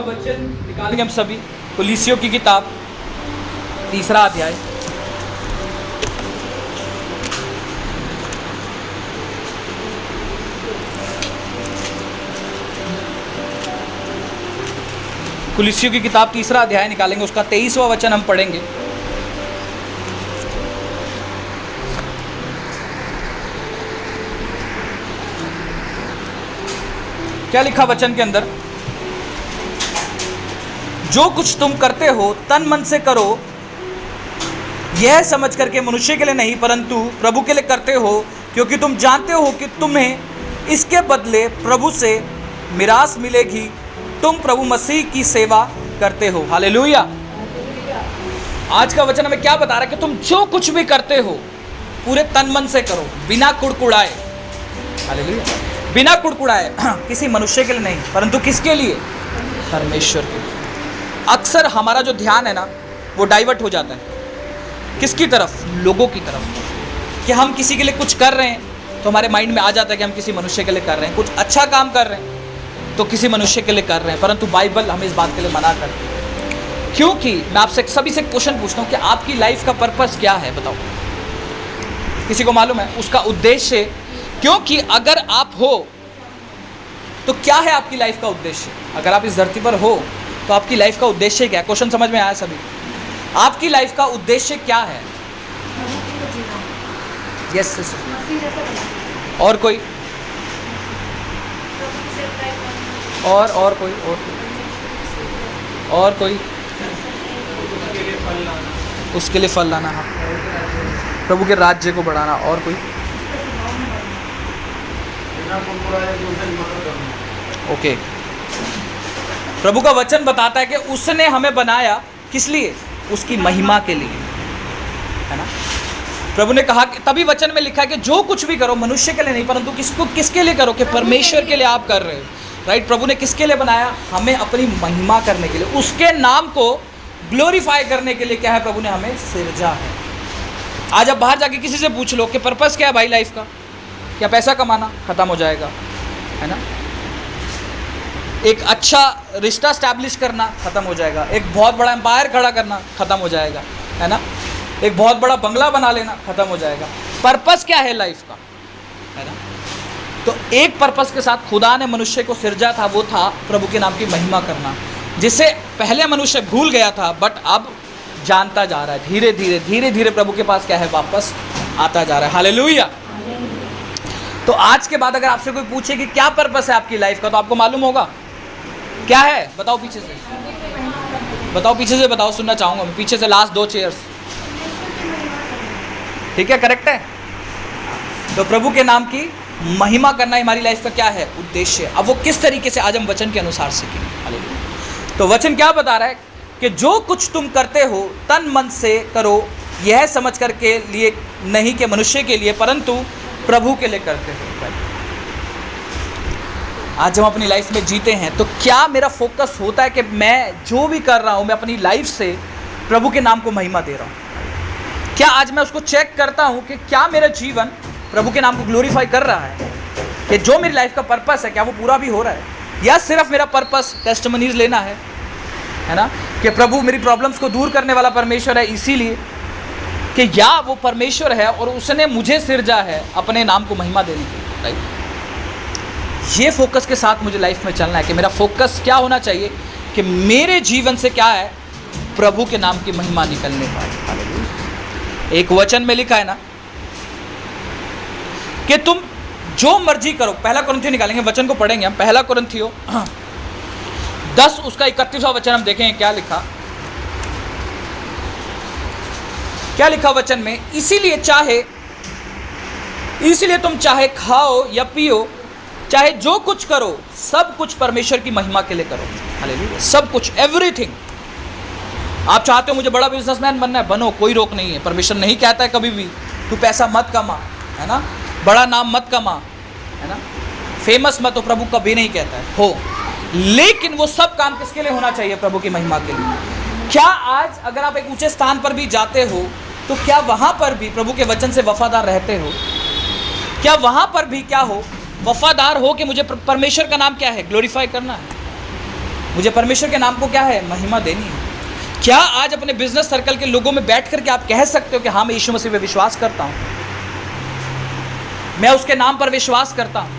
वचन निकालेंगे हम सभी। कुलीसियों की किताब 3 अध्याय। कुलीसियों की किताब 3 अध्याय निकालेंगे, उसका 23वां वचन हम पढ़ेंगे। क्या लिखा वचन के अंदर? जो कुछ तुम करते हो तन मन से करो, यह समझ करके मनुष्य के लिए नहीं परंतु प्रभु के लिए करते हो, क्योंकि तुम जानते हो कि तुम्हें इसके बदले प्रभु से मिरास मिलेगी। तुम प्रभु मसीह की सेवा करते हो। हालेलुया। आज का वचन हमें क्या बता रहा है कि तुम जो कुछ भी करते हो पूरे तन मन से करो, बिना कुड़कुड़ाए। हालेलुया। बिना कुड़कुड़ाए, किसी मनुष्य के लिए नहीं परंतु किसके लिए? परमेश्वर के लिए। अक्सर हमारा जो ध्यान है ना वो डाइवर्ट हो जाता है किसकी तरफ? लोगों की तरफ। कि हम किसी के लिए कुछ कर रहे हैं तो हमारे माइंड में आ जाता है कि हम किसी मनुष्य के लिए कर रहे हैं। कुछ अच्छा काम कर रहे हैं तो किसी मनुष्य के लिए कर रहे हैं, परंतु बाइबल हमें इस बात के लिए मना करती है। क्योंकि मैं आपसे सभी से क्वेश्चन पूछता हूँ कि आपकी लाइफ का पर्पस क्या है? बताओ, किसी को मालूम है उसका उद्देश्य? क्योंकि अगर आप हो तो क्या है आपकी लाइफ का उद्देश्य? अगर आप इस धरती पर हो तो आपकी लाइफ का उद्देश्य क्या है? क्वेश्चन समझ में आया सभी? आपकी लाइफ का उद्देश्य क्या है? Yes sister. और कोई? और कोई? और कोई? उसके लिए फल लाना, हाँ, प्रभु के राज्य को बढ़ाना। और कोई? ओके। प्रभु का वचन बताता है कि उसने हमें बनाया किस लिए? उसकी महिमा के लिए, है ना। प्रभु ने कहा कि तभी वचन में लिखा है कि जो कुछ भी करो मनुष्य के लिए नहीं परंतु किसके लिए करो? कि परमेश्वर के लिए आप कर रहे हो। राइट। प्रभु ने किसके लिए बनाया? हमें अपनी महिमा करने के लिए, उसके नाम को ग्लोरीफाई करने के लिए। क्या है? प्रभु ने हमें सिरजा है। आज आप बाहर जाके किसी से पूछ लो कि पर्पस क्या है भाई लाइफ का? क्या पैसा कमाना? खत्म हो जाएगा, है ना। एक अच्छा रिश्ता स्टैब्लिश करना? खत्म हो जाएगा। एक बहुत बड़ा एम्पायर खड़ा करना? खत्म हो जाएगा, है ना। एक बहुत बड़ा बंगला बना लेना? खत्म हो जाएगा। पर्पस क्या है लाइफ का? है ना। तो एक पर्पस के साथ खुदा ने मनुष्य को सिरजा था, वो था प्रभु के नाम की महिमा करना, जिसे पहले मनुष्य भूल गया था बट अब जानता जा रहा है। धीरे धीरे प्रभु के पास क्या है? वापस आता जा रहा है। हालेलुया। तो आज के बाद अगर आपसे कोई पूछे कि क्या पर्पस है आपकी लाइफ का, तो आपको मालूम होगा क्या है? बताओ पीछे से, बताओ पीछे से, बताओ, सुनना चाहूंगा मैं पीछे से। लास्ट 2 चेयर्स, ठीक है, करेक्ट है। तो प्रभु के नाम की महिमा करना हमारी लाइफ का क्या है? उद्देश्य। अब वो किस तरीके से आज हम वचन के अनुसार सीखेंगे। हालेलुया। तो वचन क्या बता रहा है कि जो कुछ तुम करते हो तन मन से करो, यह समझ करके लिए नहीं कि मनुष्य के लिए परंतु प्रभु के लिए करते हो। आज हम अपनी लाइफ में जीते हैं तो क्या मेरा फोकस होता है कि मैं जो भी कर रहा हूं मैं अपनी लाइफ से प्रभु के नाम को महिमा दे रहा हूं? क्या आज मैं उसको चेक करता हूं कि क्या मेरा जीवन प्रभु के नाम को ग्लोरीफाई कर रहा है? कि जो मेरी लाइफ का पर्पस है क्या वो पूरा भी हो रहा है? या सिर्फ मेरा पर्पस टेस्टिमनीज लेना है ना, कि प्रभु मेरी प्रॉब्लम्स को दूर करने वाला परमेश्वर है इसीलिए, कि या वो परमेश्वर है और उसने मुझे सिरजा है अपने नाम को महिमा देने के लिए। राइट। ये फोकस के साथ मुझे लाइफ में चलना है कि मेरा फोकस क्या होना चाहिए कि मेरे जीवन से क्या है? प्रभु के नाम की महिमा निकलने पाए। एक वचन में लिखा है ना कि तुम जो मर्जी करो। 1 कुरिन्थियों निकालेंगे, वचन को पढ़ेंगे हम। 1 कुरिन्थियों 10 उसका 31वां वचन हम देखेंगे क्या लिखा। क्या लिखा वचन में? इसीलिए तुम चाहे खाओ या पियो, चाहे जो कुछ करो, सब कुछ परमेश्वर की महिमा के लिए करो। हालेलुया। सब कुछ, एवरीथिंग। आप चाहते हो मुझे बड़ा बिजनेसमैन बनना है, बनो, कोई रोक नहीं है। परमेश्वर नहीं कहता है कभी भी तू पैसा मत कमा, है ना, बड़ा नाम मत कमा, है ना, फेमस मत हो। प्रभु कभी नहीं कहता है हो, लेकिन वो सब काम किसके लिए होना चाहिए? प्रभु की महिमा के लिए। क्या आज अगर आप एक ऊंचे स्थान पर भी जाते हो तो क्या वहां पर भी प्रभु के वचन से वफादार रहते हो? क्या वहां पर भी क्या हो? वफादार हो कि मुझे परमेश्वर का नाम क्या है? ग्लोरीफाई करना है। मुझे परमेश्वर के नाम को क्या है, महिमा देनी है। क्या आज अपने बिजनेस सर्कल के लोगों में बैठ करके आप कह सकते हो कि हाँ मैं यीशु मसीह पे विश्वास करता हूँ, मैं उसके नाम पर विश्वास करता हूँ,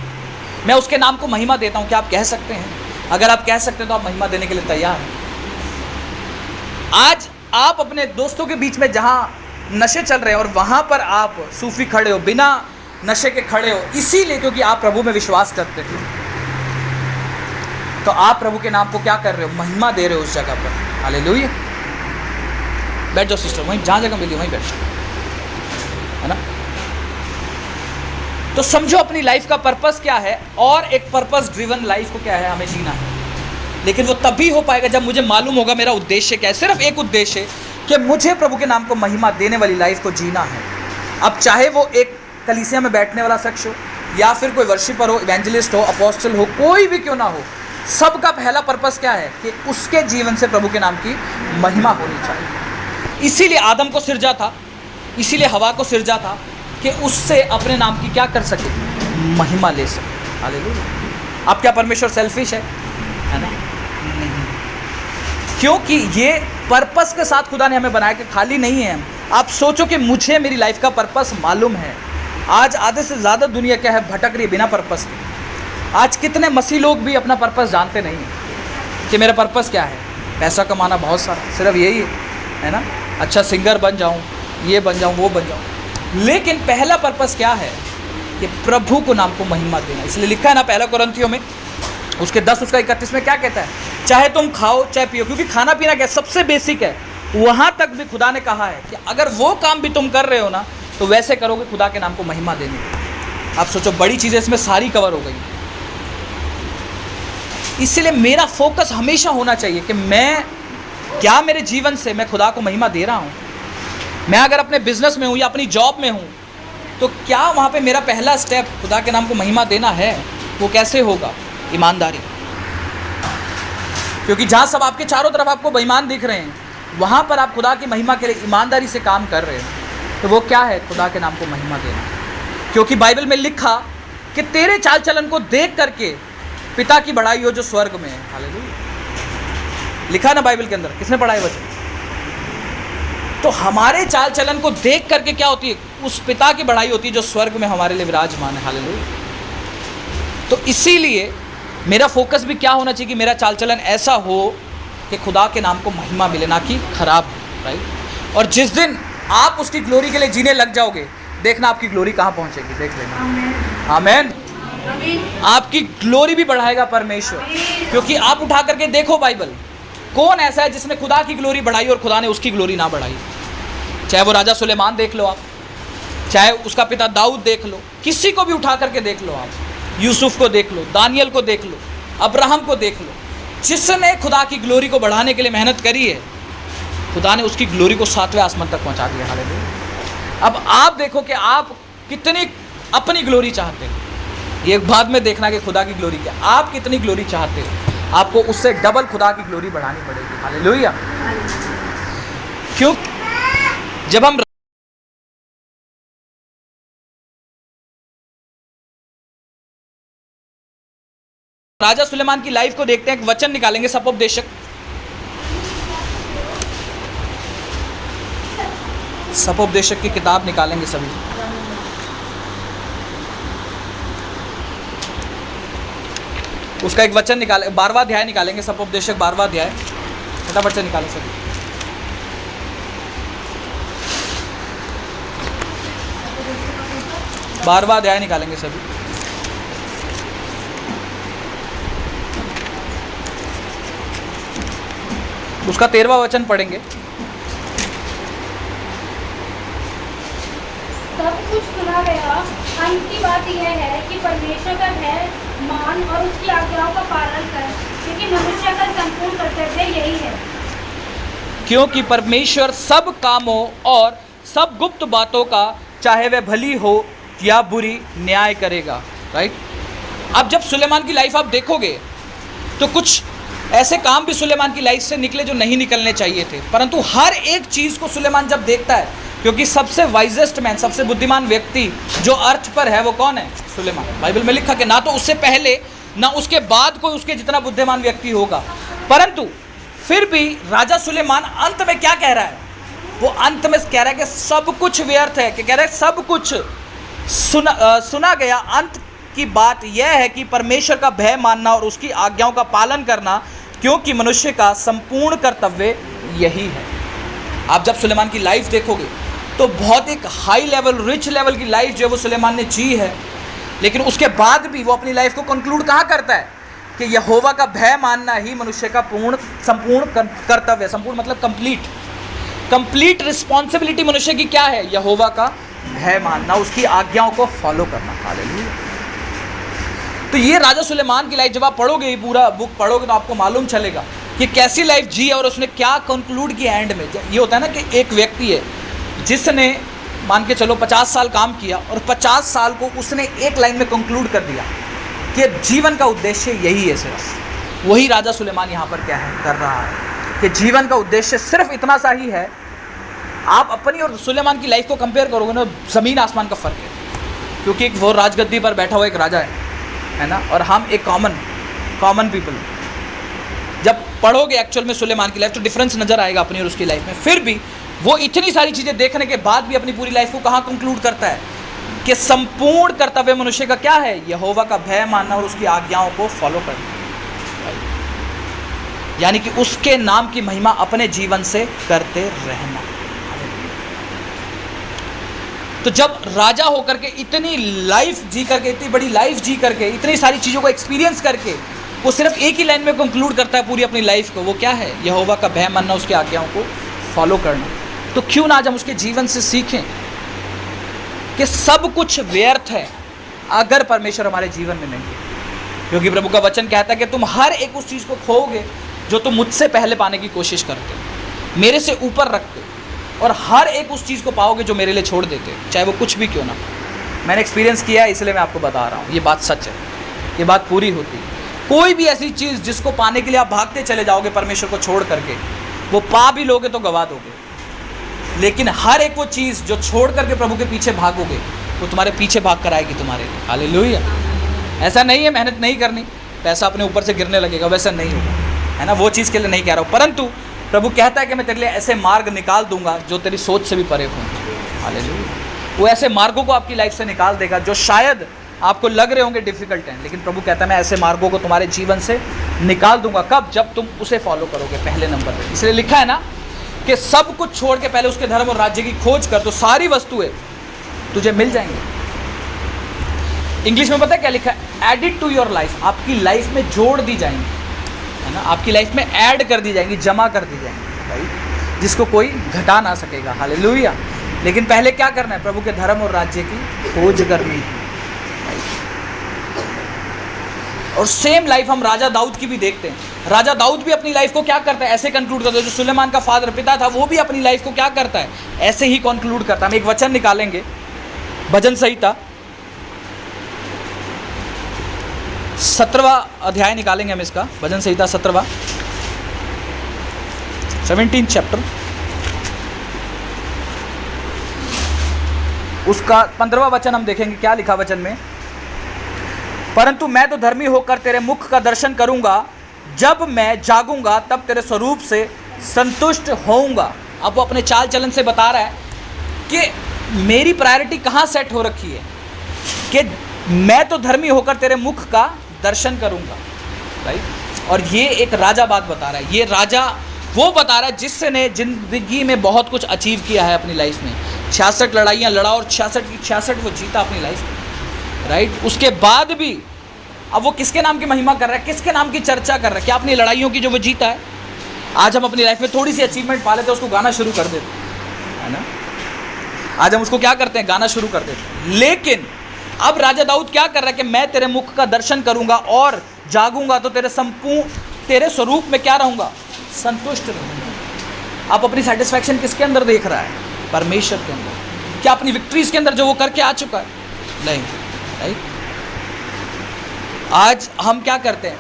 मैं उसके नाम को महिमा देता हूँ? क्या आप कह सकते हैं? अगर आप कह सकते हैं तो आप महिमा देने के लिए तैयार हैं। आज आप अपने दोस्तों के बीच में जहाँ नशे चल रहे हैं और वहाँ पर आप सूफी खड़े हो, बिना नशे के खड़े हो, इसीलिए क्योंकि आप प्रभु में विश्वास करते हो, तो आप प्रभु के नाम को क्या कर रहे हो, महिमा दे रहे हो उस जगह पर। हालेलुया। बैठ जाओ सिस्टर, वहीं जहाँ जगह मिली वहीं बैठ जाओ, है ना। तो समझो अपनी लाइफ का पर्पस क्या है, और एक पर्पस ड्रिवन लाइफ को क्या है, हमें जीना है। लेकिन वो तभी हो पाएगा जब मुझे मालूम होगा मेरा उद्देश्य क्या है। सिर्फ एक उद्देश्य कि मुझे प्रभु के नाम को महिमा देने वाली लाइफ को जीना है। अब चाहे वो एक कलीसिया में बैठने वाला शख्स हो, या फिर कोई वर्शिपर हो, इवेंजलिस्ट हो, अपोस्टल हो, कोई भी क्यों ना हो, सबका पहला पर्पस क्या है कि उसके जीवन से प्रभु के नाम की महिमा होनी चाहिए। इसीलिए आदम को सिरजा था, इसीलिए हवा को सिरजा था कि उससे अपने नाम की क्या कर सके, महिमा ले सके। हालेलुया। अब क्या परमेश्वर सेल्फिश है ना? नहीं, क्योंकि ये पर्पस के साथ खुदा ने हमें बनाया कि खाली नहीं है। आप सोचो कि मुझे मेरी लाइफ का पर्पस मालूम है। आज आधे से ज़्यादा दुनिया क्या है, भटक रही है बिना पर्पस के। आज कितने मसीह लोग भी अपना पर्पस जानते नहीं कि मेरा पर्पस क्या है, पैसा कमाना बहुत सारा, सिर्फ यही है ना, अच्छा सिंगर बन जाऊँ, ये बन जाऊँ, वो बन जाऊँ। लेकिन पहला पर्पस क्या है कि प्रभु को नाम को महिमा देना। इसलिए लिखा है ना पहला कुरिन्थियों में उसके 10 उसका 31 में क्या कहता है, चाहे तुम खाओ चाहे पियो, क्योंकि खाना पीना क्या सबसे बेसिक है। वहाँ तक भी खुदा ने कहा है कि अगर वो काम भी तुम कर रहे हो ना तो वैसे करोगे खुदा के नाम को महिमा देने। आप सोचो बड़ी चीज़ें इसमें सारी कवर हो गई। इसलिए मेरा फोकस हमेशा होना चाहिए कि मैं क्या मेरे जीवन से मैं खुदा को महिमा दे रहा हूँ। मैं अगर अपने बिजनेस में हूँ या अपनी जॉब में हूँ तो क्या वहाँ पे मेरा पहला स्टेप खुदा के नाम को महिमा देना है? वो कैसे होगा? ईमानदारी। क्योंकि जहाँ सब आपके चारों तरफ आपको बेईमान दिख रहे हैं, वहाँ पर आप खुदा की महिमा के लिए ईमानदारी से काम कर रहे हो, तो वो क्या है? खुदा के नाम को महिमा देना। क्योंकि बाइबल में लिखा कि तेरे चाल चलन को देख करके पिता की बड़ाई हो जो स्वर्ग में है। हालेलुया। लिखा ना बाइबल के अंदर, किसने पढ़ा है वचन? तो हमारे चाल चलन को देख करके क्या होती है? उस पिता की बड़ाई होती है जो स्वर्ग में हमारे लिए विराजमान है। हालेलुया। तो इसीलिए मेरा फोकस भी क्या होना चाहिए कि मेरा चाल चलन ऐसा हो कि खुदा के नाम को महिमा मिले, ना कि खराब, राइट। और जिस दिन आप उसकी ग्लोरी के लिए जीने लग जाओगे, देखना आपकी ग्लोरी कहाँ पहुँचेगी, देख लेना। आमीन। आपकी ग्लोरी भी बढ़ाएगा परमेश्वर। क्योंकि आप उठा करके देखो बाइबल, कौन ऐसा है जिसने खुदा की ग्लोरी बढ़ाई और खुदा ने उसकी ग्लोरी ना बढ़ाई? चाहे वो राजा सुलेमान देख लो आप, चाहे उसका पिता दाऊद देख लो, किसी को भी उठा करके देख लो आप, यूसुफ को देख लो, दानियल को देख लो, अब्राहम को देख लो, जिसने खुदा की ग्लोरी को बढ़ाने के लिए मेहनत करी है, खुदा ने उसकी ग्लोरी को 7वें आसमान तक पहुंचा दिया। हालेलुया। अब आप देखो कि आप कितनी अपनी ग्लोरी चाहते हो, ये बाद में देखना कि खुदा की ग्लोरी क्या, आप कितनी ग्लोरी चाहते हो, आपको उससे डबल खुदा की ग्लोरी बढ़ानी पड़ेगी। हालेलुया। क्यों? जब हम राजा सुलेमान की लाइफ को देखते हैं, एक वचन निकालेंगे सपोपदेशक, सपोपदेशक की किताब निकालेंगे सभी। उसका एक वचन निकाले, 12वां अध्याय निकालेंगे, सपोपदेशक 12वां अध्याय, फटाफट से निकालें सभी। बारहवां अध्याय निकालेंगे सभी। उसका 13वां वचन पढ़ेंगे। सब कुछ सुना गया, अंत की बात यह है कि परमेश्वर का भय मान और उसकी आज्ञाओं का पालन कर, क्योंकि मनुष्य का संपूर्ण कर्तव्य यही है। क्योंकि परमेश्वर सब कामों और सब गुप्त बातों का, चाहे वह भली हो या बुरी, न्याय करेगा। राइट। अब जब सुलेमान की लाइफ आप देखोगे तो कुछ ऐसे काम भी सुलेमान की लाइफ से निकले जो नहीं निकलने चाहिए थे, परंतु हर एक चीज़ को सुलेमान जब देखता है, क्योंकि सबसे वाइजेस्ट मैन, सबसे बुद्धिमान व्यक्ति जो अर्थ पर है वो कौन है? सुलेमान। बाइबल में लिखा कि ना तो उससे पहले ना उसके बाद कोई उसके जितना बुद्धिमान व्यक्ति होगा। परंतु फिर भी राजा सुलेमान अंत में क्या कह रहा है? वो अंत में कह रहा है कि सब कुछ व्यर्थ है, कि कह रहा है सब कुछ सुना गया। अंत की बात यह है कि परमेश्वर का भय मानना और उसकी आज्ञाओं का पालन करना, क्योंकि मनुष्य का संपूर्ण कर्तव्य यही है। आप जब सुलेमान की लाइफ देखोगे तो बहुत एक हाई लेवल, रिच लेवल की लाइफ जो है वो सुलेमान ने जी है, लेकिन उसके बाद भी वो अपनी लाइफ को कंक्लूड कहाँ करता है कि यहोवा का भय मानना ही मनुष्य का संपूर्ण कर्तव्य है। संपूर्ण मतलब कंप्लीट रिस्पॉन्सिबिलिटी मनुष्य की क्या है? यहोवा का भय मानना, उसकी आज्ञाओं को फॉलो करना। हालेलुया। तो ये राजा सुलेमान की लाइफ जब आप पढ़ोगे, ये पूरा बुक पढ़ोगे तो आपको मालूम चलेगा कि कैसी लाइफ जी है और उसने क्या कंक्लूड किया एंड में। ये होता है ना कि एक व्यक्ति है जिसने मान के चलो 50 साल काम किया और 50 साल को उसने एक लाइन में कंक्लूड कर दिया कि जीवन का उद्देश्य यही है सिर्फ। वही राजा सुलेमान यहाँ पर क्या है कर रहा है कि जीवन का उद्देश्य सिर्फ इतना सा ही है। आप अपनी और सुलेमान की लाइफ को कंपेयर करोगे ना, ज़मीन आसमान का फ़र्क है, क्योंकि एक वो राजगद्दी पर बैठा हुआ एक राजा है ना, और हम एक कॉमन पीपल। जब पढ़ोगे एक्चुअल में सुलेमान की लाइफ तो डिफरेंस नज़र आएगा अपनी और उसकी लाइफ में। फिर भी वो इतनी सारी चीज़ें देखने के बाद भी अपनी पूरी लाइफ को कहाँ कंक्लूड करता है कि संपूर्ण कर्तव्य मनुष्य का क्या है? यहोवा का भय मानना और उसकी आज्ञाओं को फॉलो करना, यानी कि उसके नाम की महिमा अपने जीवन से करते रहना। तो जब राजा होकर के इतनी लाइफ जी करके, इतनी बड़ी लाइफ जी करके, इतनी सारी चीज़ों को एक्सपीरियंस करके वो सिर्फ एक ही लाइन में कंक्लूड करता है पूरी अपनी लाइफ को, वो क्या है? यहोवा का भय मानना, उसकी आज्ञाओं को फॉलो करना। तो क्यों ना आज हम उसके जीवन से सीखें कि सब कुछ व्यर्थ है अगर परमेश्वर हमारे जीवन में नहीं है। क्योंकि प्रभु का वचन कहता है कि तुम हर एक उस चीज़ को खोओगे जो तुम मुझसे पहले पाने की कोशिश करते हो, मेरे से ऊपर रखते, और हर एक उस चीज़ को पाओगे जो मेरे लिए छोड़ देते, चाहे वो कुछ भी क्यों ना। मैंने एक्सपीरियंस किया है, इसलिए मैं आपको बता रहा हूँ। ये बात सच है, ये बात पूरी होती है। कोई भी ऐसी चीज़ जिसको पाने के लिए आप भागते चले जाओगे परमेश्वर को छोड़ करके, वो पा भी लोगे तो गवा दोगे। लेकिन हर एक वो चीज़ जो छोड़ करके प्रभु के पीछे भागोगे, वो तुम्हारे पीछे भाग कर आएगी तुम्हारे लिए। हालेलुया। ऐसा नहीं है मेहनत नहीं करनी, पैसा अपने ऊपर से गिरने लगेगा, वैसा नहीं होगा, है ना। वो चीज़ के लिए नहीं कह रहा हूँ, परंतु प्रभु कहता है कि मैं तेरे लिए ऐसे मार्ग निकाल दूंगा जो तेरी सोच से भी परे होंगे। हालेलुया। वो ऐसे मार्गों को आपकी लाइफ से निकाल देगा जो शायद आपको लग रहे होंगे डिफ़िकल्ट हैं, लेकिन प्रभु कहता है मैं ऐसे मार्गों को तुम्हारे जीवन से निकाल दूंगा। कब? जब तुम उसे फॉलो करोगे पहले नंबर पर। इसलिए लिखा है ना कि सब कुछ छोड़ के पहले उसके धर्म और राज्य की खोज कर, तो सारी वस्तुएं तुझे मिल जाएंगी। इंग्लिश में पता है क्या लिखा है? एडिड टू योर लाइफ, आपकी लाइफ में जोड़ दी जाएंगी, है ना, आपकी लाइफ में ऐड कर दी जाएंगी, जमा कर दी जाएंगी, राइट, जिसको कोई घटा ना सकेगा। हालेलुया। लेकिन पहले क्या करना है? प्रभु के धर्म और राज्य की खोज करनी है। और सेम लाइफ हम राजा दाऊद की भी देखते हैं। राजा दाऊद भी अपनी लाइफ को क्या करता है? ऐसे कंक्लूड करता है। जो सुलेमान का फादर पिता था, वो भी अपनी लाइफ को क्या करता है? ऐसे ही कंक्लूड करता है। हम एक वचन निकालेंगे, भजन संहिता 17वां अध्याय निकालेंगे हम इसका, भजन संहिता 17वां 17th चैप्टर, उसका 15वां वचन हम देखेंगे। क्या लिखा वचन में? परंतु मैं तो धर्मी होकर तेरे मुख का दर्शन करूंगा, जब मैं जागूंगा तब तेरे स्वरूप से संतुष्ट होऊंगा। अब वो अपने चाल चलन से बता रहा है कि मेरी प्रायोरिटी कहाँ सेट हो रखी है, कि मैं तो धर्मी होकर तेरे मुख का दर्शन करूंगा, राइट। और ये एक राजा बात बता रहा है। ये राजा वो बता रहा है जिसने जिंदगी में बहुत कुछ अचीव किया है अपनी लाइफ में। 66 लड़ाइयाँ लड़ा और 66 की 66 वो जीता अपनी लाइफ में, राइट। उसके बाद भी अब वो किसके नाम की महिमा कर रहा है, किसके नाम की चर्चा कर रहा है? क्या अपनी लड़ाइयों की जो वो जीता है? आज हम अपनी लाइफ में थोड़ी सी अचीवमेंट पा लेते हैं, उसको गाना शुरू कर देते हैं, है ना। आज हम उसको क्या करते हैं? गाना शुरू कर देते हैं। लेकिन अब राजा दाऊद क्या कर रहा है कि मैं तेरे मुख का दर्शन करूंगा और जागूंगा तो तेरे स्वरूप में क्या रहूंगा? संतुष्ट रहूंगा। आप अपनी सेटिस्फैक्शन किसके अंदर देख रहा है? परमेश्वर के अंदर। क्या अपनी विक्ट्रीज के अंदर जो वो करके आ चुका है? नहीं, राइट। आज हम क्या करते हैं?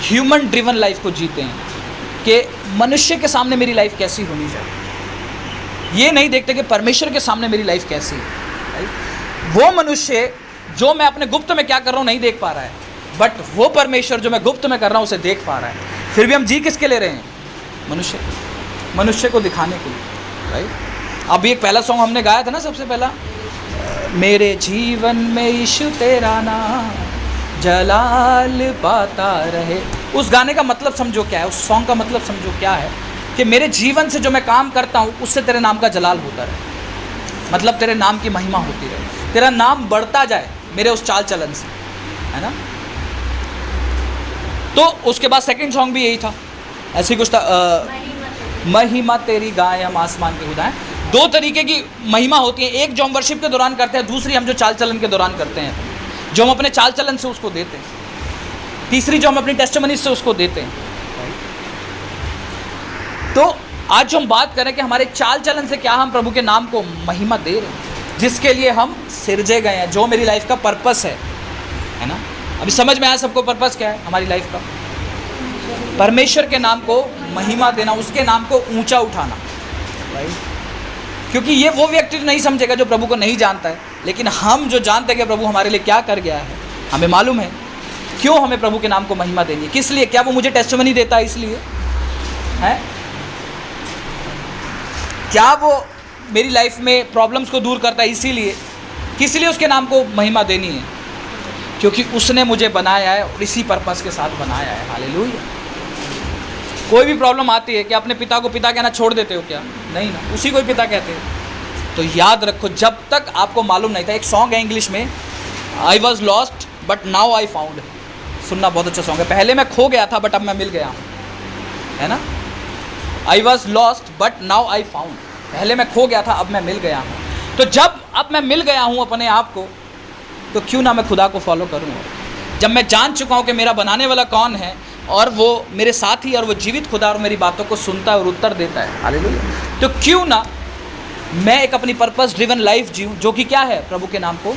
ह्यूमन ड्रिवन लाइफ को जीते हैं कि मनुष्य के सामने मेरी लाइफ कैसी होनी चाहिए। ये नहीं देखते कि परमेश्वर के सामने मेरी लाइफ कैसी है, राइट। वो मनुष्य जो मैं अपने गुप्त में क्या कर रहा हूँ नहीं देख पा रहा है, बट वो परमेश्वर जो मैं गुप्त में कर रहा हूँ उसे देख पा रहा है। फिर भी हम जी किसके ले रहे हैं? मनुष्य को दिखाने के लिए, राइट। अभी एक पहला सॉन्ग हमने गाया था ना, सबसे पहला, मेरे जीवन में यीशु तेरा नाम जलाल पाता रहे। उस गाने का मतलब समझो क्या है, उस सॉन्ग का मतलब समझो क्या है कि मेरे जीवन से जो मैं काम करता हूँ उससे तेरे नाम का जलाल होता रहे, मतलब तेरे नाम की महिमा होती रहे, तेरा नाम बढ़ता जाए मेरे उस चाल चलन से, है ना। तो उसके बाद सेकंड सॉन्ग भी यही था, ऐसे कुछ था, महिमा तेरी गाय हम आसमान के खुदा हैं। दो तरीके की महिमा होती है, एक जो हम वर्शिप के दौरान करते हैं, दूसरी हम जो चाल चलन के दौरान करते हैं, जो हम अपने चाल चलन से उसको देते हैं, तीसरी जो हम अपनी टेस्टिमनी से उसको देते हैं। तो आज जो हम बात करें कि हमारे चाल चलन से क्या हम प्रभु के नाम को महिमा दे रहे हैं, जिसके लिए हम सिरजे गए हैं, जो मेरी लाइफ का पर्पस है ना। अभी समझ में आया सबको पर्पस क्या है हमारी लाइफ का? परमेश्वर के नाम को महिमा देना, उसके नाम को ऊंचा उठाना, राइट। क्योंकि ये वो व्यक्ति नहीं समझेगा जो प्रभु को नहीं जानता है, लेकिन हम जो जानते हैं कि प्रभु हमारे लिए क्या कर गया है, हमें मालूम है क्यों हमें प्रभु के नाम को महिमा देनी है, किस लिए। क्या वो मुझे टेस्टिमनी देता है इसलिए है? क्या वो मेरी लाइफ में प्रॉब्लम्स को दूर करता है इसीलिए? किस लिए उसके नाम को महिमा देनी है? क्योंकि उसने मुझे बनाया है और इसी पर्पस के साथ बनाया है। हालेलुया। कोई भी प्रॉब्लम आती है कि अपने पिता को पिता कहना छोड़ देते हो क्या? नहीं ना, उसी को ही पिता कहते हैं। तो याद रखो, जब तक आपको मालूम नहीं था, एक सॉन्ग है इंग्लिश में, I was lost but now I found. सुनना, बहुत अच्छा सॉन्ग है। पहले मैं खो गया था बट अब मैं मिल गया हूँ, है ना। I was lost but now I found. पहले मैं खो गया था, अब मैं मिल गया हूँ। तो जब अब मैं मिल गया हूँ अपने आप को, तो क्यों ना मैं खुदा को फॉलो करूँ। जब मैं जान चुका हूँ कि मेरा बनाने वाला कौन है और वो मेरे साथ ही, और वो जीवित खुदा और मेरी बातों को सुनता है और उत्तर देता है, हालेलुया, तो क्यों ना मैं एक अपनी पर्पस ड्रिवन लाइफ जीऊँ, जो कि क्या है? प्रभु के नाम को।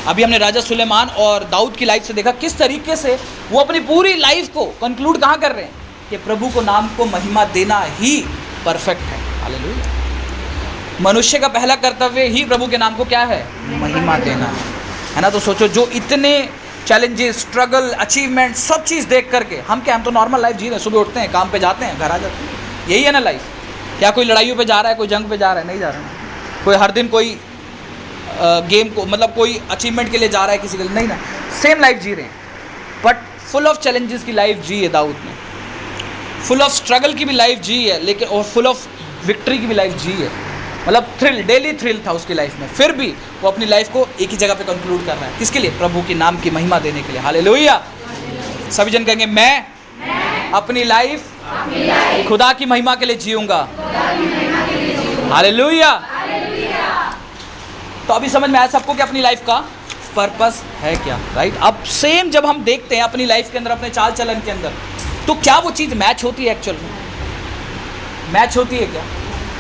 अभी हमने राजा सुलेमान और दाऊद की लाइफ से देखा किस तरीके से वो अपनी पूरी लाइफ को कंक्लूड कहाँ कर रहे हैं कि प्रभु को नाम को महिमा देना ही परफेक्ट है। हालेलुया। मनुष्य का पहला कर्तव्य ही प्रभु के नाम को क्या है? महिमा देना है ना। तो सोचो, जो इतने चैलेंजेस, स्ट्रगल, अचीवमेंट, सब चीज़ देख करके हम तो नॉर्मल लाइफ जी रहे हैं। सुबह उठते हैं, काम पे जाते हैं, घर आ जाते हैं, यही है ना लाइफ। क्या कोई लड़ाइयों पे जा रहा है, कोई जंग पे जा रहा है? नहीं जा रहा है। कोई हर दिन कोई गेम को, मतलब कोई अचीवमेंट के लिए जा रहा है किसी के लिए? नहीं ना, सेम लाइफ जी रहे हैं। बट फुल ऑफ चैलेंजेस की लाइफ जी है दाऊद ने, फुल ऑफ स्ट्रगल की भी लाइफ जी है, लेकिन और फुल ऑफ विक्ट्री की भी लाइफ जी है। मतलब थ्रिल, डेली थ्रिल था उसकी लाइफ में, फिर भी वो अपनी लाइफ को एक ही जगह पे कंक्लूड कर रहा है। किसके लिए? प्रभु के नाम की महिमा देने के लिए। हालेलुया। सभी जन कहेंगे, मैं अपनी लाइफ खुदा की महिमा के लिए जीऊंगा। हालेलुया। तो अभी समझ में आया सबको कि अपनी लाइफ का पर्पस है क्या, राइट। अब सेम जब हम देखते हैं अपनी लाइफ के अंदर, अपने चाल चलन के अंदर, तो क्या वो चीज़ मैच होती है? एक्चुअल में मैच होती है क्या?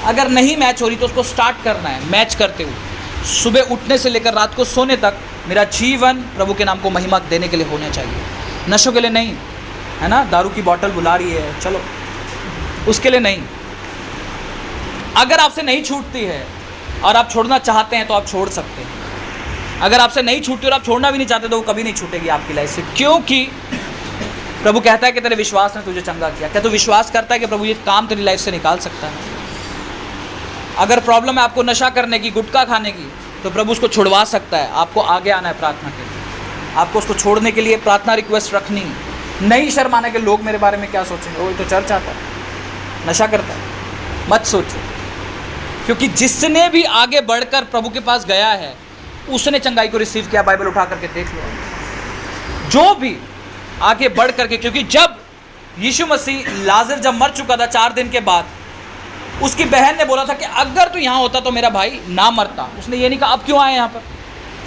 अगर नहीं मैच हो रही तो उसको स्टार्ट करना है मैच करते हुए। सुबह उठने से लेकर रात को सोने तक मेरा जीवन प्रभु के नाम को महिमा देने के लिए होना चाहिए, नशों के लिए नहीं, है ना। दारू की बोतल बुला रही है, चलो, उसके लिए नहीं। अगर आपसे नहीं छूटती है और आप छोड़ना चाहते हैं तो आप छोड़ सकते हैं। अगर आपसे नहीं छूटती और आप छोड़ना भी नहीं चाहते तो वो कभी नहीं छूटेगी आपकी लाइफ से, क्योंकि प्रभु कहता है कि तेरे विश्वास ने तुझे चंगा किया। क्या तू विश्वास करता है कि प्रभु ये काम तेरी लाइफ से निकाल सकता है? अगर प्रॉब्लम है आपको नशा करने की, गुटखा खाने की, तो प्रभु उसको छुड़वा सकता है। आपको आगे आना है प्रार्थना के लिए, आपको उसको छोड़ने के लिए प्रार्थना रिक्वेस्ट रखनी है। नहीं शर्माना कि लोग मेरे बारे में क्या सोचेंगे, वो तो चर्च आता है, नशा करता है। मत सोचो, क्योंकि जिसने भी आगे बढ़कर प्रभु के पास गया है उसने चंगाई को रिसीव किया। बाइबल उठा करके देख लो, जो भी आगे बढ़ करके, क्योंकि जब यीशु मसीह, लाजर जब मर चुका था 4 दिन के बाद, उसकी बहन ने बोला था कि अगर तू यहाँ होता तो मेरा भाई ना मरता। उसने ये नहीं कहा अब क्यों आए यहाँ पर,